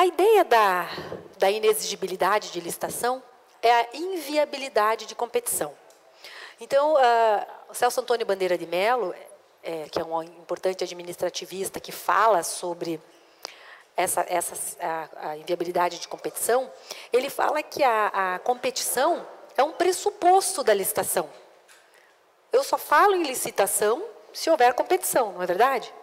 A ideia da inexigibilidade de licitação é a inviabilidade de competição. Então, o Celso Antônio Bandeira de Mello, que é um importante administrativista que fala sobre a inviabilidade de competição, ele fala que a competição é um pressuposto da licitação. Eu só falo em licitação se houver competição, não é verdade?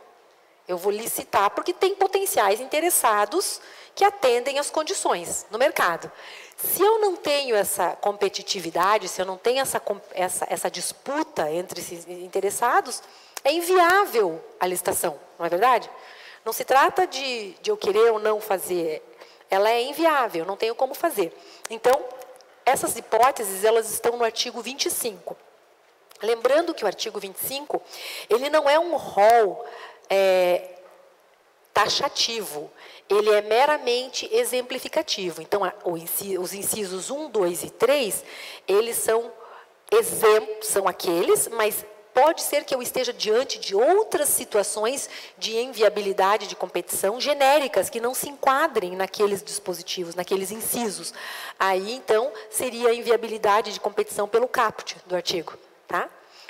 Eu vou licitar porque tem potenciais interessados que atendem às condições no mercado. Se eu não tenho essa competitividade, se eu não tenho essa disputa entre esses interessados, é inviável a licitação, não é verdade? Não se trata de eu querer ou não fazer, ela é inviável, não tenho como fazer. Então, essas hipóteses, elas estão no artigo 25. Lembrando que o artigo 25, ele não é um rol taxativo, ele é meramente exemplificativo. Então, os incisos 1, 2 e 3, eles são exemplos, são aqueles, mas pode ser que eu esteja diante de outras situações de inviabilidade de competição genéricas, que não se enquadrem naqueles dispositivos, naqueles incisos. Aí, então, seria a inviabilidade de competição pelo caput do artigo. Tá?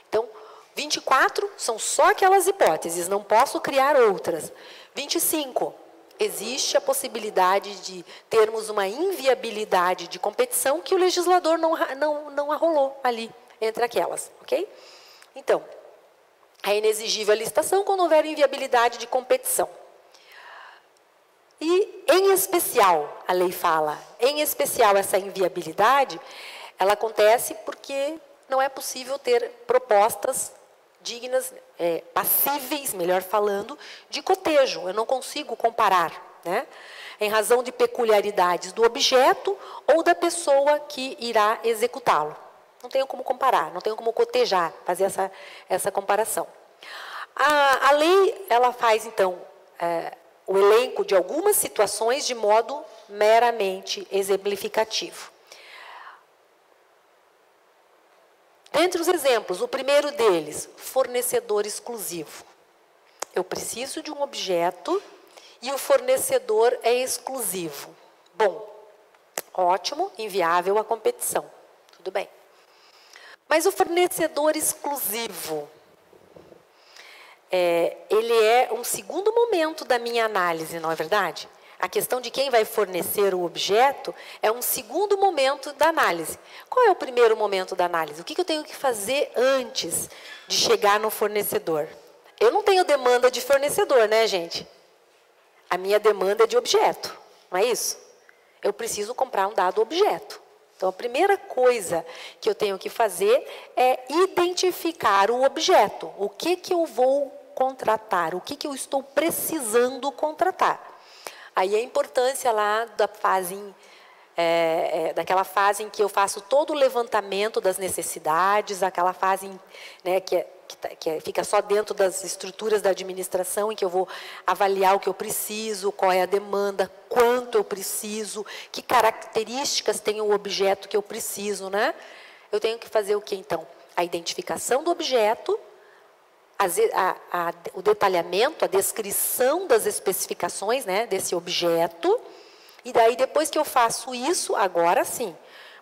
Então, 24 são só aquelas hipóteses, não posso criar outras. 25, existe a possibilidade de termos uma inviabilidade de competição que o legislador não arrolou ali entre aquelas, ok? Então, é inexigível a licitação quando houver inviabilidade de competição. E, em especial, a lei fala, em especial essa inviabilidade, ela acontece porque não é possível ter propostas dignas, passíveis, melhor falando, de cotejo. Eu não consigo comparar, né? Em razão de peculiaridades do objeto ou da pessoa que irá executá-lo. Não tenho como comparar, não tenho como cotejar, fazer essa comparação. A lei, ela faz, então, o elenco de algumas situações de modo meramente exemplificativo. Dentre os exemplos, o primeiro deles, fornecedor exclusivo. Eu preciso de um objeto e o fornecedor é exclusivo. Bom, ótimo, inviável a competição. Tudo bem. Mas o fornecedor exclusivo, ele é um segundo momento da minha análise, não é verdade? A questão de quem vai fornecer o objeto é um segundo momento da análise. Qual é o primeiro momento da análise? O que eu tenho que fazer antes de chegar no fornecedor? Eu não tenho demanda de fornecedor, né, gente? A minha demanda é de objeto, não é isso? Eu preciso comprar um dado objeto. Então, a primeira coisa que eu tenho que fazer é identificar o objeto. O que eu vou contratar? O que eu estou precisando contratar? Aí a importância lá da fase, daquela fase em que eu faço todo o levantamento das necessidades, aquela fase, né, que fica só dentro das estruturas da administração, em que eu vou avaliar o que eu preciso, qual é a demanda, quanto eu preciso, que características tem o objeto que eu preciso, né? Eu tenho que fazer o quê, então? A identificação do objeto, o detalhamento, a descrição das especificações, né, desse objeto, e daí depois que eu faço isso, agora sim,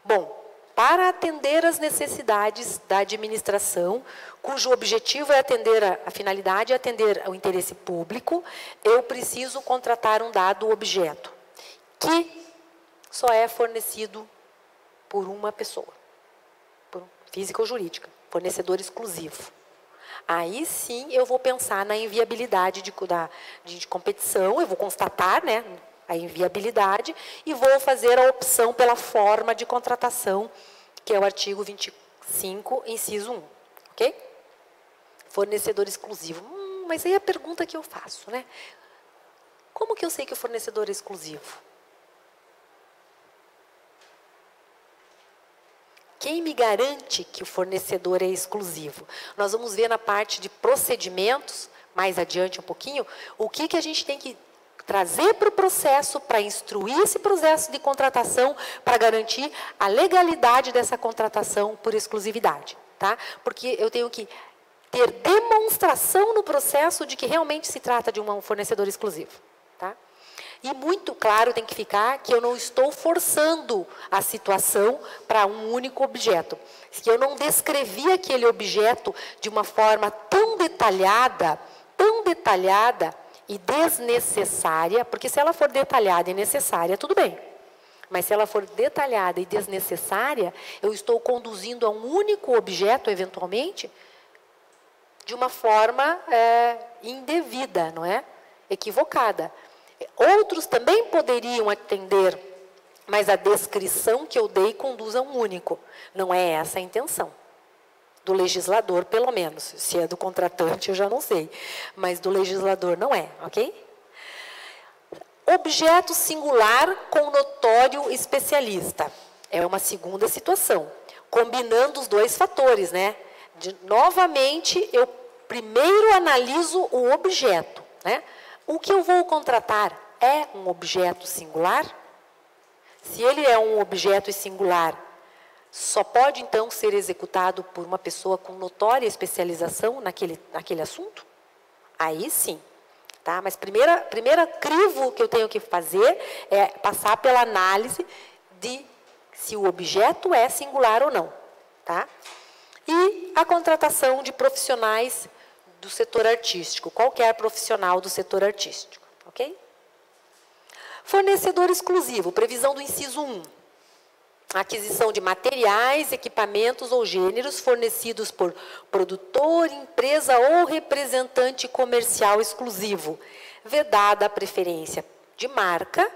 bom, para atender às necessidades da administração, cujo objetivo é atender a finalidade, é atender ao interesse público, eu preciso contratar um dado objeto, que só é fornecido por uma pessoa, física ou jurídica, fornecedor exclusivo. Aí sim eu vou pensar na inviabilidade de competição, eu vou constatar, né, a inviabilidade e vou fazer a opção pela forma de contratação, que é o artigo 25, inciso 1. Ok? Fornecedor exclusivo. Mas aí a pergunta que eu faço, né? Como que eu sei que o fornecedor é exclusivo? Quem me garante que o fornecedor é exclusivo? Nós vamos ver na parte de procedimentos, mais adiante um pouquinho, o que a gente tem que trazer para o processo, para instruir esse processo de contratação, para garantir a legalidade dessa contratação por exclusividade. Tá? Porque eu tenho que ter demonstração no processo de que realmente se trata de um fornecedor exclusivo. Tá? E muito claro tem que ficar que eu não estou forçando a situação para um único objeto. Que eu não descrevi aquele objeto de uma forma tão detalhada e desnecessária, porque se ela for detalhada e necessária, tudo bem. Mas se ela for detalhada e desnecessária, eu estou conduzindo a um único objeto, eventualmente, de uma forma indevida, não é? Equivocada. Outros também poderiam atender, mas a descrição que eu dei conduz a um único. Não é essa a intenção. Do legislador, pelo menos. Se é do contratante, eu já não sei. Mas do legislador não é, ok? Objeto singular com notório especialista. É uma segunda situação. Combinando os dois fatores, né? Novamente, eu primeiro analiso o objeto, né? O que eu vou contratar é um objeto singular? Se ele é um objeto singular, só pode, então, ser executado por uma pessoa com notória especialização naquele assunto? Aí sim. Tá? Mas primeira crivo que eu tenho que fazer é passar pela análise de se o objeto é singular ou não. Tá? E a contratação de profissionais do setor artístico, qualquer profissional do setor artístico. Ok? Fornecedor exclusivo, previsão do inciso 1. Aquisição de materiais, equipamentos ou gêneros fornecidos por produtor, empresa ou representante comercial exclusivo, vedada a preferência de marca,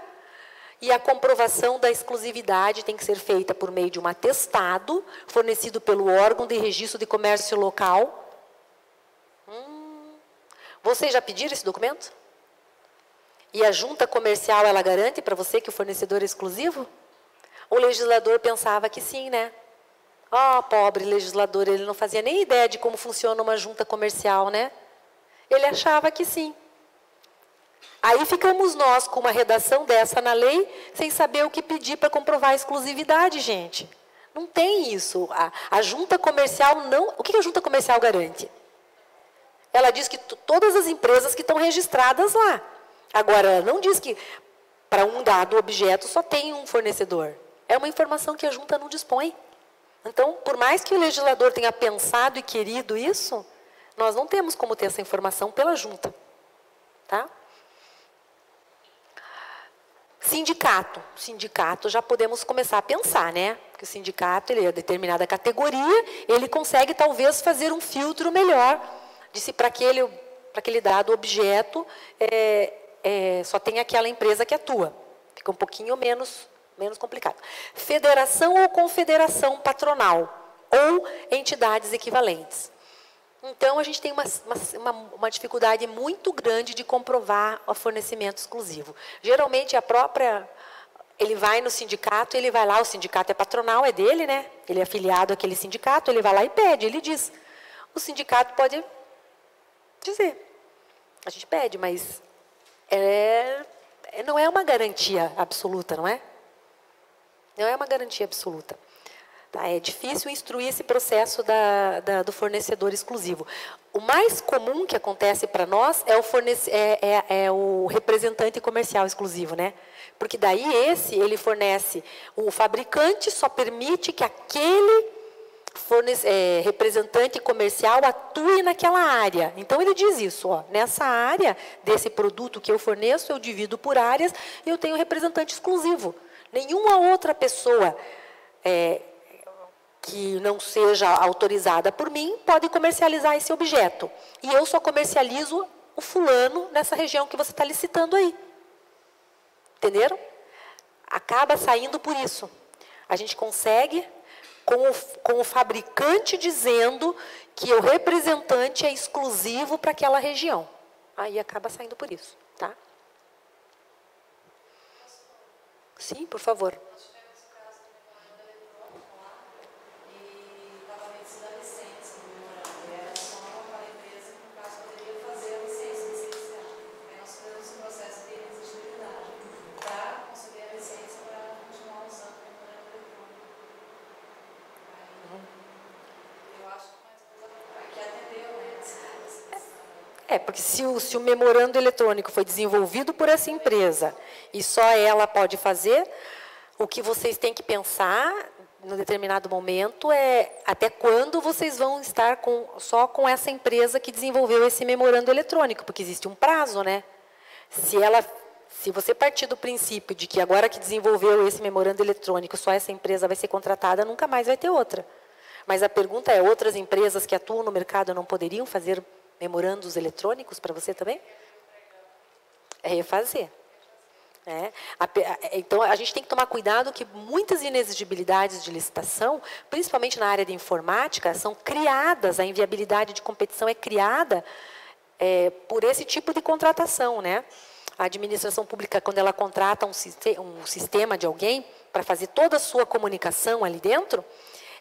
e a comprovação da exclusividade tem que ser feita por meio de um atestado fornecido pelo órgão de registro de comércio local. Vocês já pediram esse documento? E a junta comercial, ela garante para você que o fornecedor é exclusivo? O legislador pensava que sim, né? Pobre legislador, ele não fazia nem ideia de como funciona uma junta comercial, né? Ele achava que sim. Aí ficamos nós com uma redação dessa na lei, sem saber o que pedir para comprovar a exclusividade, gente. Não tem isso. A junta comercial não... O que a junta comercial garante? Ela diz que todas as empresas que estão registradas lá. Agora, ela não diz que para um dado objeto só tem um fornecedor. É uma informação que a junta não dispõe. Então, por mais que o legislador tenha pensado e querido isso, nós não temos como ter essa informação pela junta. Tá? Sindicato. Sindicato já podemos começar a pensar, né? Porque o sindicato, ele é determinada categoria, ele consegue talvez fazer um filtro melhor de se para aquele dado objeto só tem aquela empresa que atua. Fica um pouquinho menos complicado. Federação ou confederação patronal, ou entidades equivalentes. Então, a gente tem uma dificuldade muito grande de comprovar o fornecimento exclusivo. Geralmente, ele vai no sindicato, ele vai lá, o sindicato é patronal, é dele, né? Ele é afiliado àquele sindicato, ele vai lá e pede, ele diz. O sindicato pode dizer. A gente pede, mas não é uma garantia absoluta, não é? Não é uma garantia absoluta. Tá? É difícil instruir esse processo do fornecedor exclusivo. O mais comum que acontece para nós é o representante comercial exclusivo, né? Porque daí ele fornece, o fabricante só permite que aquele representante comercial atue naquela área. Então, ele diz isso, nessa área desse produto que eu forneço, eu divido por áreas e eu tenho representante exclusivo. Nenhuma outra pessoa que não seja autorizada por mim pode comercializar esse objeto. E eu só comercializo o fulano nessa região que você está licitando aí. Entenderam? Acaba saindo por isso. A gente consegue, com o fabricante dizendo que o representante é exclusivo para aquela região. Aí acaba saindo por isso. Tá? Sim, por favor. Porque se o memorando eletrônico foi desenvolvido por essa empresa e só ela pode fazer, o que vocês têm que pensar, num determinado momento, é até quando vocês vão estar só com essa empresa que desenvolveu esse memorando eletrônico, porque existe um prazo, né? Se você partir do princípio de que agora que desenvolveu esse memorando eletrônico, só essa empresa vai ser contratada, nunca mais vai ter outra. Mas a pergunta é, outras empresas que atuam no mercado não poderiam fazer memorandos eletrônicos para você também? É refazer. Então, a gente tem que tomar cuidado que muitas inexigibilidades de licitação, principalmente na área de informática, são criadas, a inviabilidade de competição é criada por esse tipo de contratação, né? A administração pública, quando ela contrata um sistema de alguém para fazer toda a sua comunicação ali dentro,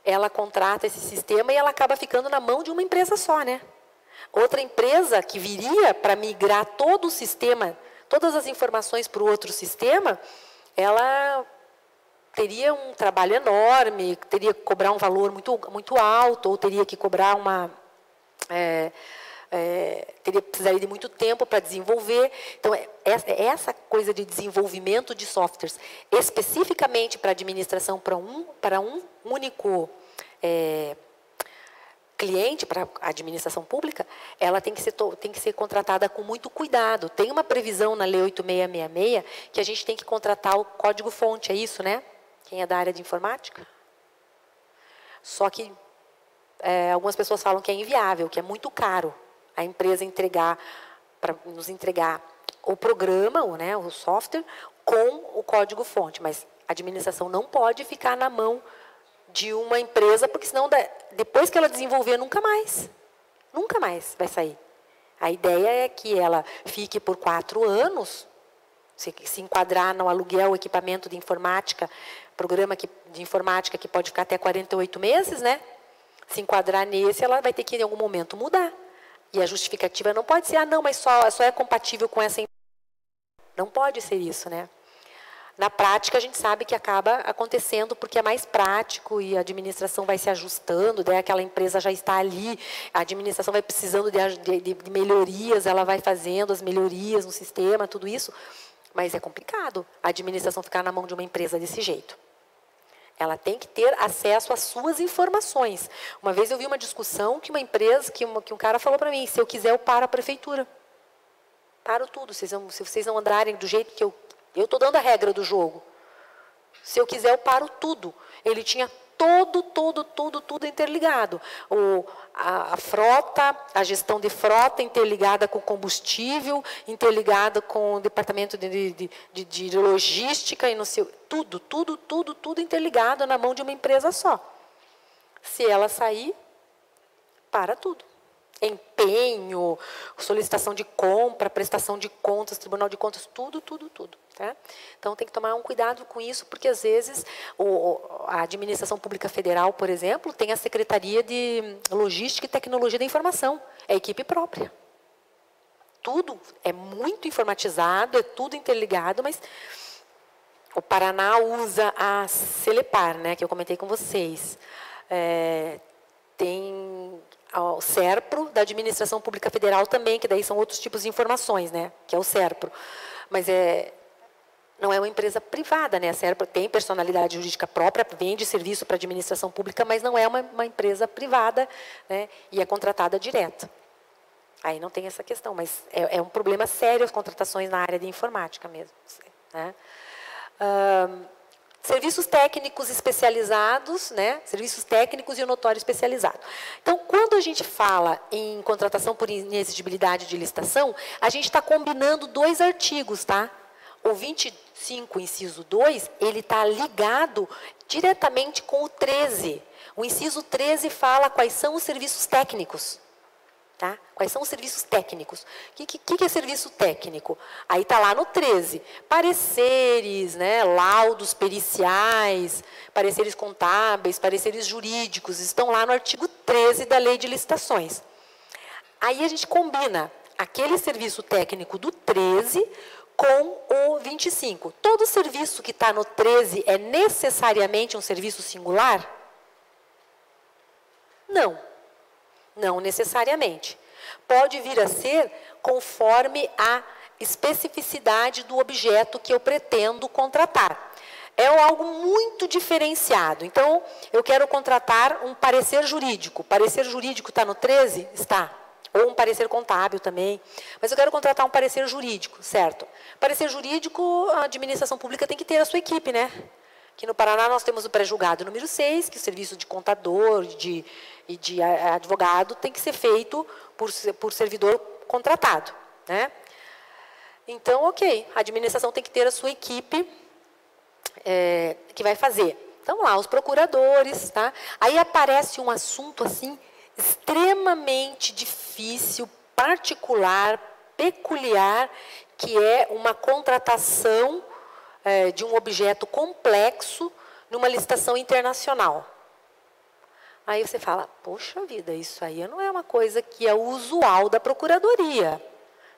ela contrata esse sistema e ela acaba ficando na mão de uma empresa só, né? Outra empresa que viria para migrar todo o sistema, todas as informações para o outro sistema, ela teria um trabalho enorme, teria que cobrar um valor muito alto, ou teria que cobrar precisaria de muito tempo para desenvolver. Então, essa coisa de desenvolvimento de softwares, especificamente para a administração, para um único cliente, para a administração pública, ela tem que ser contratada com muito cuidado. Tem uma previsão na Lei 8666 que a gente tem que contratar o código-fonte, é isso, né? Quem é da área de informática? Só que algumas pessoas falam que é inviável, que é muito caro a empresa nos entregar o programa, o software, com o código-fonte. Mas a administração não pode ficar na mão de uma empresa, porque senão, depois que ela desenvolver, nunca mais vai sair. A ideia é que ela fique por 4 anos, se enquadrar no aluguel, equipamento de informática, programa de informática que pode ficar até 48 meses, né? Se enquadrar nesse, ela vai ter que, em algum momento, mudar. E a justificativa não pode ser, não, mas só é compatível com essa empresa. Não pode ser isso, né? Na prática, a gente sabe que acaba acontecendo porque é mais prático e a administração vai se ajustando, daí aquela empresa já está ali, a administração vai precisando de melhorias, ela vai fazendo as melhorias no sistema, tudo isso. Mas é complicado a administração ficar na mão de uma empresa desse jeito. Ela tem que ter acesso às suas informações. Uma vez eu vi uma discussão que uma empresa, que um cara falou para mim, se eu quiser eu paro a prefeitura. Paro tudo, se vocês não andarem do jeito que eu estou dando a regra do jogo. Se eu quiser eu paro tudo. Ele tinha tudo interligado. A frota, a gestão de frota interligada com combustível, interligada com o departamento de logística, e não sei, tudo interligado na mão de uma empresa só. Se ela sair, para tudo. Empenho, solicitação de compra, prestação de contas, Tribunal de Contas, tudo. Tá? Então, tem que tomar um cuidado com isso, porque, às vezes, a Administração Pública Federal, por exemplo, tem a Secretaria de Logística e Tecnologia da Informação, é equipe própria. Tudo é muito informatizado, é tudo interligado, mas o Paraná usa a Celepar, né, que eu comentei com vocês. Tem o SERPRO, da Administração Pública Federal também, que daí são outros tipos de informações, né, que é o SERPRO. Mas não é uma empresa privada, né? A SERPRO tem personalidade jurídica própria, vende serviço para a administração pública, mas não é uma empresa privada, né? E é contratada direto. Aí não tem essa questão, mas é um problema sério as contratações na área de informática mesmo, né? Serviços técnicos especializados, né? Serviços técnicos e o notório especializado. Então, quando a gente fala em contratação por inexigibilidade de licitação, a gente está combinando 2 artigos, tá? O 25, inciso 2, ele está ligado diretamente com o 13. O inciso 13 fala quais são os serviços técnicos. Tá? Quais são os serviços técnicos? O que é serviço técnico? Aí está lá no 13. Pareceres, né, laudos periciais, pareceres contábeis, pareceres jurídicos, estão lá no artigo 13 da Lei de Licitações. Aí a gente combina aquele serviço técnico do 13 com o 25. Todo serviço que está no 13 é necessariamente um serviço singular? Não. Não necessariamente. Pode vir a ser conforme a especificidade do objeto que eu pretendo contratar. É algo muito diferenciado. Então, eu quero contratar um parecer jurídico. Parecer jurídico está no 13? Está. Ou um parecer contábil também. Mas eu quero contratar um parecer jurídico, certo? Parecer jurídico, a administração pública tem que ter a sua equipe, né? Aqui no Paraná nós temos o pré-julgado número 6, que é o serviço de contador e de advogado tem que ser feito por servidor contratado, né? Então, ok, a administração tem que ter a sua equipe que vai fazer. Então, lá, os procuradores, tá? Aí aparece um assunto, assim, extremamente difícil, particular, peculiar, que é uma contratação de um objeto complexo numa licitação internacional. Aí você fala, poxa vida, isso aí não é uma coisa que é usual da procuradoria.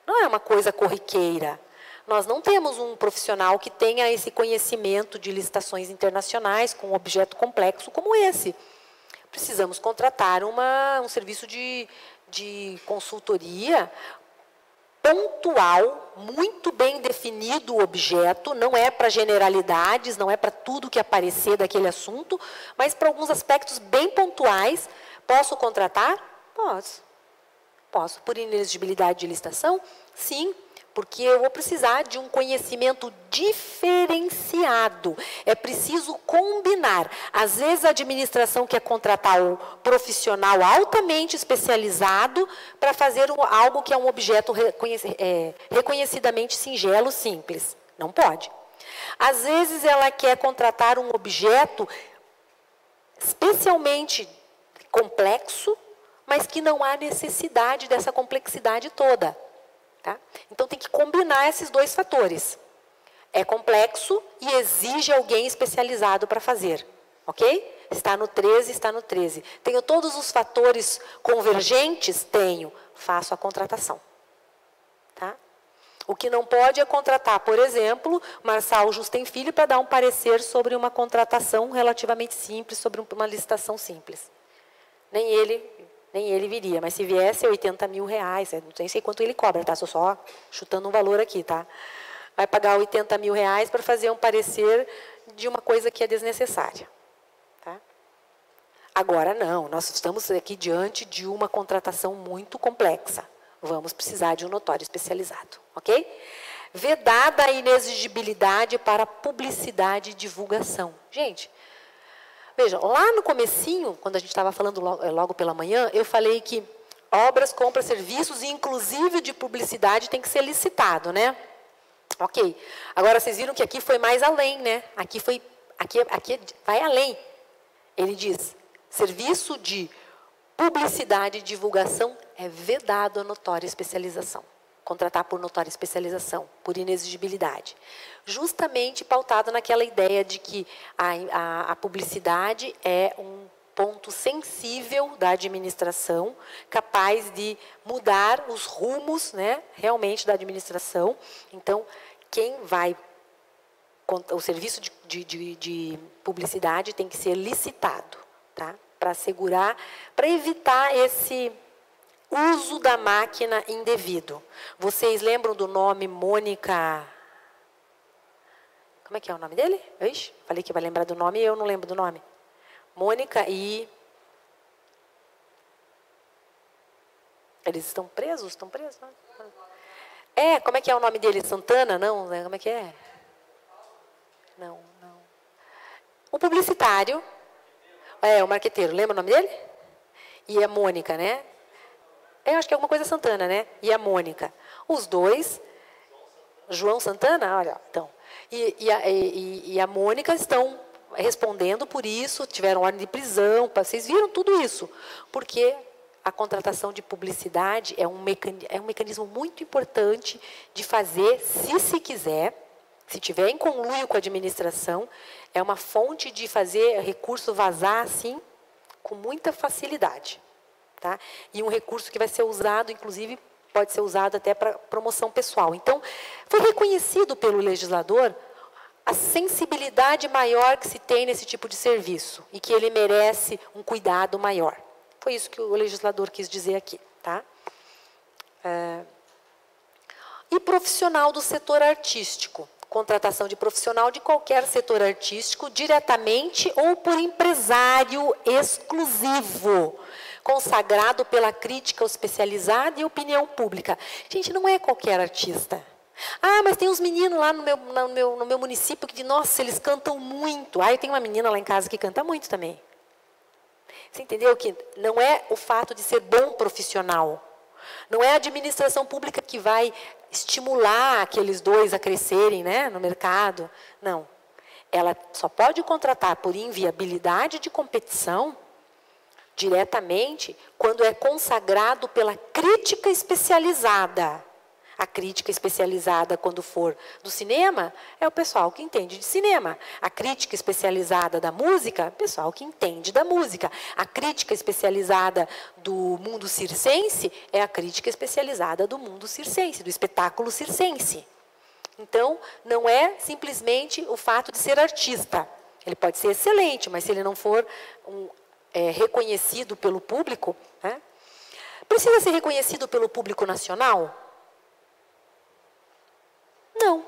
Não é uma coisa corriqueira. Nós não temos um profissional que tenha esse conhecimento de licitações internacionais com um objeto complexo como esse. Precisamos contratar um serviço de consultoria pontual, muito bem definido o objeto, não é para generalidades, não é para tudo que aparecer daquele assunto, mas para alguns aspectos bem pontuais. Posso contratar? Posso. Posso. Por inexigibilidade de licitação? Sim. Porque eu vou precisar de um conhecimento diferenciado. É preciso combinar. Às vezes a administração quer contratar um profissional altamente especializado para fazer algo que é um objeto reconhecidamente singelo, simples. Não pode. Às vezes ela quer contratar um objeto especialmente complexo, mas que não há necessidade dessa complexidade toda. Tá? Então, tem que combinar esses dois fatores. É complexo e exige alguém especializado para fazer. Ok? Está no 13, está no 13. Tenho todos os fatores convergentes? Tenho. Faço a contratação. Tá? O que não pode é contratar, por exemplo, Marçal Justem Filho para dar um parecer sobre uma contratação relativamente simples, sobre uma licitação simples. Nem ele viria, mas se viesse R$80 mil, não sei quanto ele cobra, tá? Estou só chutando um valor aqui, tá? Vai pagar R$80 mil para fazer um parecer de uma coisa que é desnecessária. Tá? Agora, não, nós estamos aqui diante de uma contratação muito complexa. Vamos precisar de um notório especializado, ok? Vedada a inexigibilidade para publicidade e divulgação. Gente, vejam, lá no comecinho, quando a gente estava falando logo pela manhã, eu falei que obras, compras, serviços, inclusive de publicidade, tem que ser licitado, né? Ok. Agora, vocês viram que aqui foi mais além, né? Aqui vai além. Ele diz, serviço de publicidade e divulgação é vedado a notória especialização. Contratar por notória especialização, por inexigibilidade. Justamente pautado naquela ideia de que a publicidade é um ponto sensível da administração, capaz de mudar os rumos, né, realmente da administração. Então, o serviço de publicidade tem que ser licitado, tá? Para assegurar, para evitar esse uso da máquina indevido. Vocês lembram do nome Mônica? Como é que é o nome dele? Ixi, falei que vai lembrar do nome e eu não lembro do nome. Mônica e... Eles estão presos? Estão presos? Como é que é o nome dele? Santana? Não, né? Como é que é? Não. O publicitário. O marqueteiro. Lembra o nome dele? E a Mônica, né? Eu acho que é alguma coisa Santana, né? E a Mônica. Os dois, João Santana, olha, então. E a Mônica estão respondendo por isso, tiveram ordem de prisão, vocês viram tudo isso. Porque a contratação de publicidade é um mecanismo muito importante de fazer, se quiser, se tiver em conluio com a administração, é uma fonte de fazer recurso vazar, assim, com muita facilidade. Tá? E um recurso que vai ser usado, inclusive, pode ser usado até para promoção pessoal. Então, foi reconhecido pelo legislador a sensibilidade maior que se tem nesse tipo de serviço e que ele merece um cuidado maior. Foi isso que o legislador quis dizer aqui. Tá? E profissional do setor artístico. Contratação de profissional de qualquer setor artístico, diretamente ou por empresário exclusivo, consagrado pela crítica especializada e opinião pública. Gente, não é qualquer artista. Ah, mas tem uns meninos lá no meu município que, nossa, eles cantam muito. Ah, eu tenho uma menina lá em casa que canta muito também. Você entendeu que não é o fato de ser bom profissional. Não é a administração pública que vai estimular aqueles dois a crescerem, né, no mercado. Não. Ela só pode contratar por inviabilidade de competição diretamente quando é consagrado pela crítica especializada. A crítica especializada, quando for do cinema, é o pessoal que entende de cinema. A crítica especializada da música, é o pessoal que entende da música. A crítica especializada do mundo circense é a crítica especializada do mundo circense, do espetáculo circense. Então, não é simplesmente o fato de ser artista. Ele pode ser excelente, mas se ele não for reconhecido pelo público, né? Precisa ser reconhecido pelo público nacional? Não.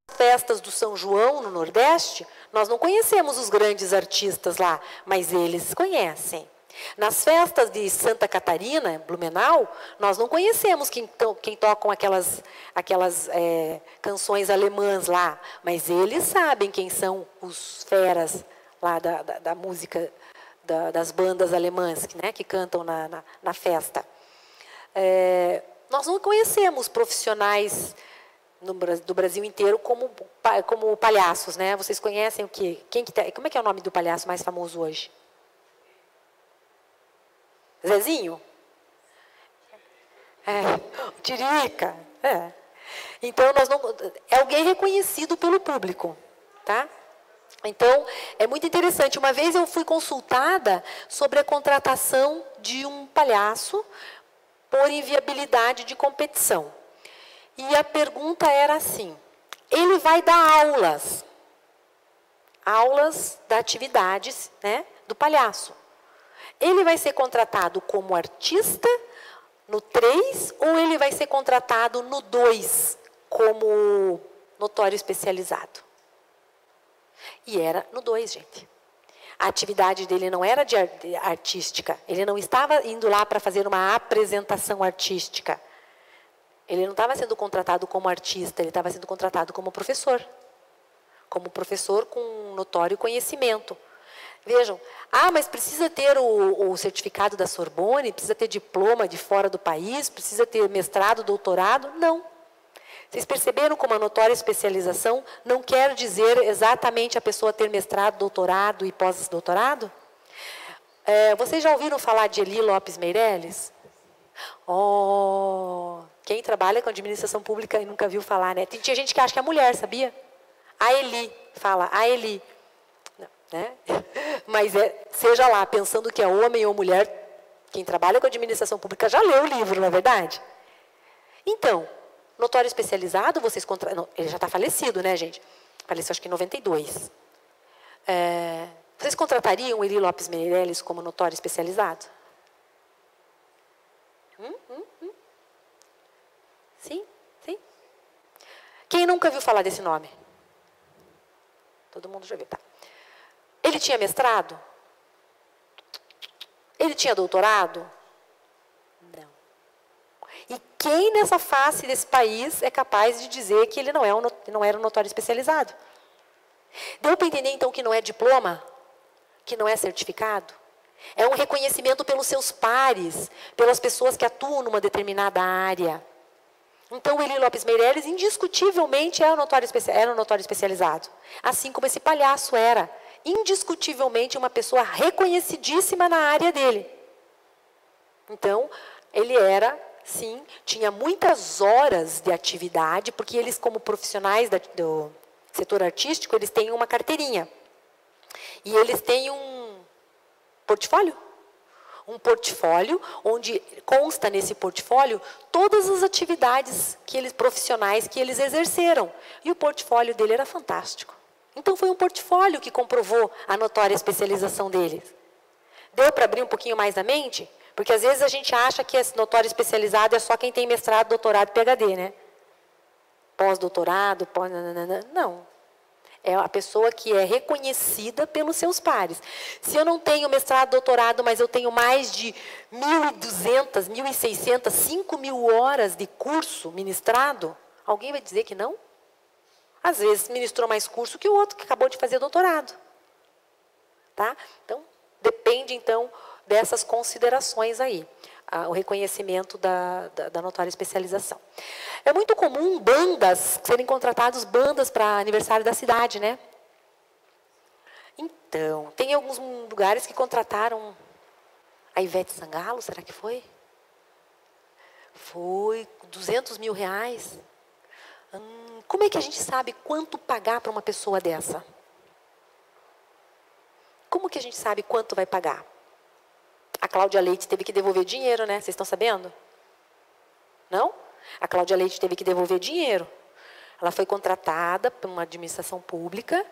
Nas festas do São João, no Nordeste, nós não conhecemos os grandes artistas lá, mas eles conhecem. Nas festas de Santa Catarina, Blumenau, nós não conhecemos quem tocam aquelas canções alemãs lá, mas eles sabem quem são os feras lá da música, das bandas alemãs, né, que cantam na festa. Nós não conhecemos profissionais do Brasil inteiro como palhaços, né? Vocês conhecem o quê? Como é que é o nome do palhaço mais famoso hoje? Zezinho? Tiririca. Então, é alguém reconhecido pelo público, tá? Então, é muito interessante. Uma vez eu fui consultada sobre a contratação de um palhaço por inviabilidade de competição. E a pergunta era assim: ele vai dar aulas da atividades, né, do palhaço. Ele vai ser contratado como artista no 3 ou ele vai ser contratado no 2 como notório especializado? E era no 2, gente. A atividade dele não era de artística. Ele não estava indo lá para fazer uma apresentação artística. Ele não estava sendo contratado como artista, ele estava sendo contratado como professor. Como professor com notório conhecimento. Vejam, mas precisa ter o certificado da Sorbonne, precisa ter diploma de fora do país, precisa ter mestrado, doutorado? Não. Vocês perceberam como a notória especialização não quer dizer exatamente a pessoa ter mestrado, doutorado e pós-doutorado? Vocês já ouviram falar de Eli Lopes Meireles? Quem trabalha com administração pública e nunca viu falar, né? Tinha gente que acha que é mulher, sabia? A Eli, fala, a Eli. Né? Mas seja lá, pensando que é homem ou mulher, quem trabalha com administração pública já leu o livro, não é verdade? Então, notório especializado, ele já está falecido, né, gente? Faleceu acho que em 92. Vocês contratariam o Eli Lopes Meireles como notório especializado? Sim, sim. Quem nunca viu falar desse nome? Todo mundo já viu, tá? Ele tinha mestrado? Ele tinha doutorado? Não. E quem nessa face desse país é capaz de dizer que ele não era um notório especializado? Deu para entender, então, que não é diploma? Que não é certificado? É um reconhecimento pelos seus pares, pelas pessoas que atuam numa determinada área. Então, o Eli Lopes Meireles, indiscutivelmente, era um notório especializado. Assim como esse palhaço era, indiscutivelmente, uma pessoa reconhecidíssima na área dele. Então, ele era, sim, tinha muitas horas de atividade, porque eles, como profissionais do setor artístico, eles têm uma carteirinha. E eles têm um portfólio. Um portfólio onde consta nesse portfólio todas as atividades profissionais que eles exerceram. E o portfólio dele era fantástico. Então, foi um portfólio que comprovou a notória especialização deles. Deu para abrir um pouquinho mais a mente? Porque às vezes a gente acha que esse notório especializado é só quem tem mestrado, doutorado e PhD, né? Pós-doutorado, não. É a pessoa que é reconhecida pelos seus pares. Se eu não tenho mestrado, doutorado, mas eu tenho mais de 1.200, 1.600, 5.000 horas de curso ministrado, alguém vai dizer que não? Às vezes ministrou mais curso que o outro que acabou de fazer doutorado. Tá? Então, depende, então, dessas considerações aí. O reconhecimento da notória especialização. É muito comum bandas, serem contratadas bandas para aniversário da cidade, né? Então, tem alguns lugares que contrataram a Ivete Sangalo, será que foi? Foi, 200 mil reais. Como é que a gente sabe quanto pagar para uma pessoa dessa? Como que a gente sabe quanto vai pagar? A Cláudia Leite teve que devolver dinheiro, né? Vocês estão sabendo? Não? A Cláudia Leite teve que devolver dinheiro. Ela foi contratada por uma administração pública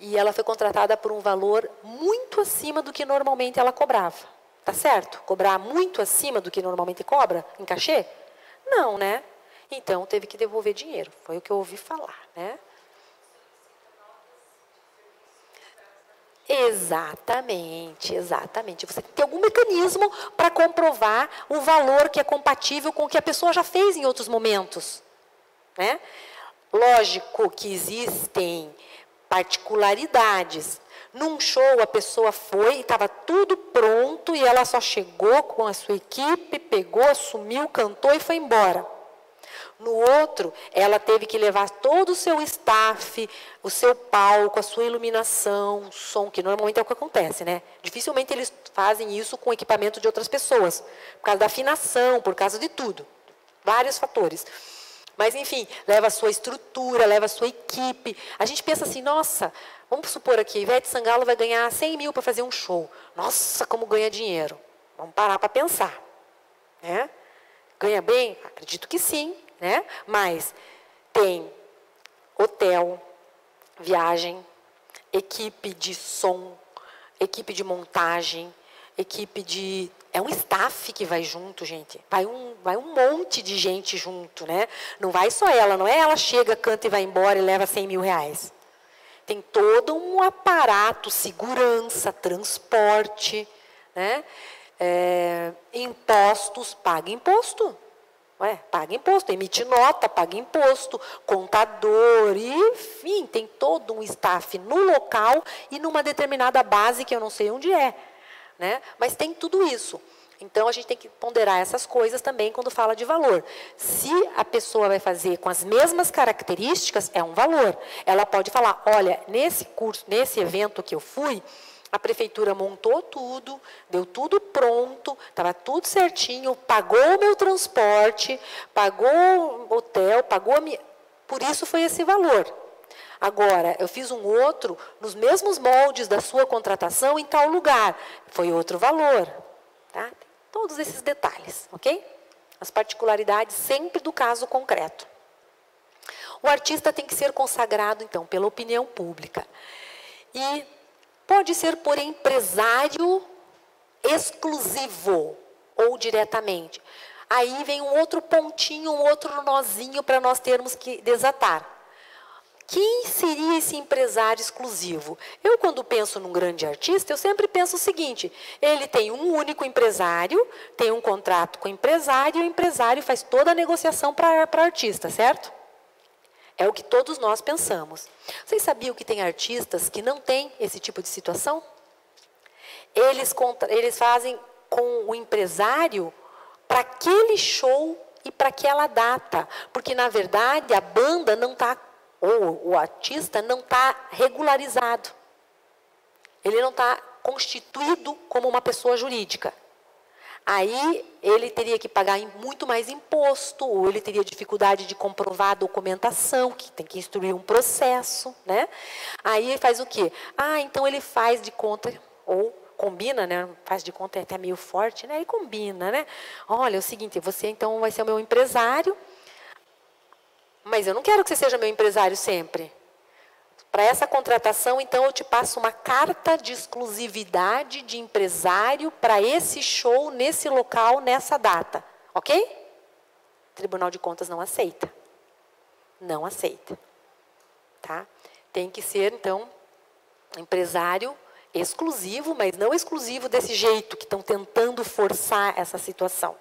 e ela foi contratada por um valor muito acima do que normalmente ela cobrava. Tá certo? Cobrar muito acima do que normalmente cobra em cachê? Não, né? Então, teve que devolver dinheiro. Foi o que eu ouvi falar, né? Exatamente, exatamente. Você tem que ter algum mecanismo para comprovar o valor que é compatível com o que a pessoa já fez em outros momentos, né? Lógico que existem particularidades. Num show, a pessoa foi e estava tudo pronto e ela só chegou com a sua equipe, pegou, assumiu, cantou e foi embora. No outro, ela teve que levar todo o seu staff, o seu palco, a sua iluminação, o som, que normalmente é o que acontece, né? Dificilmente eles fazem isso com equipamento de outras pessoas, por causa da afinação, por causa de tudo. Vários fatores. Mas, enfim, leva a sua estrutura, leva a sua equipe. A gente pensa assim, nossa, vamos supor aqui, Ivete Sangalo vai ganhar 100 mil para fazer um show. Nossa, como ganha dinheiro. Vamos parar para pensar, né? Ganha bem? Acredito que sim. Né? Mas tem hotel, viagem, equipe de som, equipe de montagem, equipe de... É um staff que vai junto, gente. Vai um monte de gente junto, né? Não vai só ela, não é ela chega, canta e vai embora e leva 100 mil reais. Tem todo um aparato, segurança, transporte, né? Impostos, paga imposto. Paga imposto, emite nota, paga imposto, contador, enfim, tem todo um staff no local e numa determinada base que eu não sei onde é, né? Mas tem tudo isso. Então, a gente tem que ponderar essas coisas também quando fala de valor. Se a pessoa vai fazer com as mesmas características, é um valor. Ela pode falar, olha, nesse curso, nesse evento que eu fui, a prefeitura montou tudo, deu tudo pronto, estava tudo certinho, pagou o meu transporte, pagou o hotel, pagou a minha... Por isso foi esse valor. Agora, eu fiz um outro nos mesmos moldes da sua contratação em tal lugar. Foi outro valor. Tá? Todos esses detalhes, ok? As particularidades sempre do caso concreto. O artista tem que ser consagrado, então, pela opinião pública. E pode ser por empresário exclusivo ou diretamente. Aí vem um outro pontinho, um outro nozinho para nós termos que desatar. Quem seria esse empresário exclusivo? Eu, quando penso num grande artista, eu sempre penso o seguinte, ele tem um único empresário, tem um contrato com o empresário, e o empresário faz toda a negociação para artista, certo? É o que todos nós pensamos. Vocês sabiam que tem artistas que não têm esse tipo de situação? Eles fazem com o empresário para aquele show e para aquela data. Porque, na verdade, a banda não está, ou o artista não está regularizado. Ele não está constituído como uma pessoa jurídica. Aí ele teria que pagar muito mais imposto, ou ele teria dificuldade de comprovar a documentação, que tem que instruir um processo, né? Aí ele faz o quê? Então ele faz de conta, ou combina, né? Faz de conta é até meio forte, né? Ele combina, né? Olha, é o seguinte, você então vai ser o meu empresário, mas eu não quero que você seja meu empresário sempre. Para essa contratação, então, eu te passo uma carta de exclusividade de empresário para esse show, nesse local, nessa data. Ok? Tribunal de Contas não aceita. Não aceita. Tá? Tem que ser, então, empresário exclusivo, mas não exclusivo desse jeito que estão tentando forçar essa situação.